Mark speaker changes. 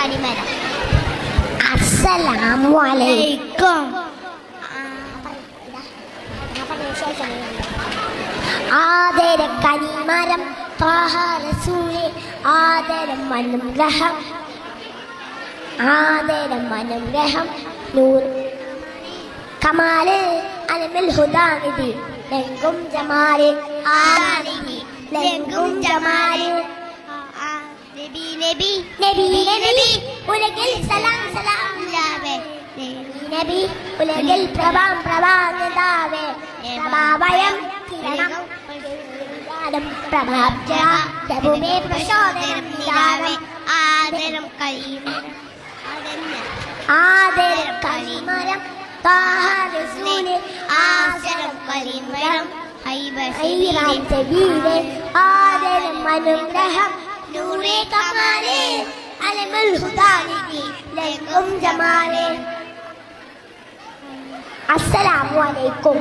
Speaker 1: കണിമരം.
Speaker 2: അസ്സലാമു അലൈക്കും. ആദരം കനിമരം ത്വാഹ റസൂലേ ആദരം അനുഗ്രഹം ആദരം അനുഗ്രഹം നൂർ കമാല് അലമിൽ ഹുദാനിധി ലംഘും ജമാല് ആദാനിധി ലംഘും ജമാല്
Speaker 1: നബി നബി
Speaker 2: നബി നബി ഉലകിൽ സലാം സലാം നബി ഉലകിൽ പ്രഭാം പ്രഭാതാവേ പ്രഭാവയം കിരണം പ്രഭാബ്ജ പ്രഭുമേ പ്രചോദനം നിരാവേ
Speaker 1: ആദരം കലിമരം.
Speaker 2: ആദരം കലിമരം ത്വാഹ റസൂലേ
Speaker 1: ആദരം കലിമരം
Speaker 2: ഹൈറാം സബീലേ ആദരം അനുഗ്രഹം നൂറേ കമാലേ അലമുൽ ഹുദാനിധി ലംഘും ജമാലേ. അസ്സലാമു അലൈക്കും.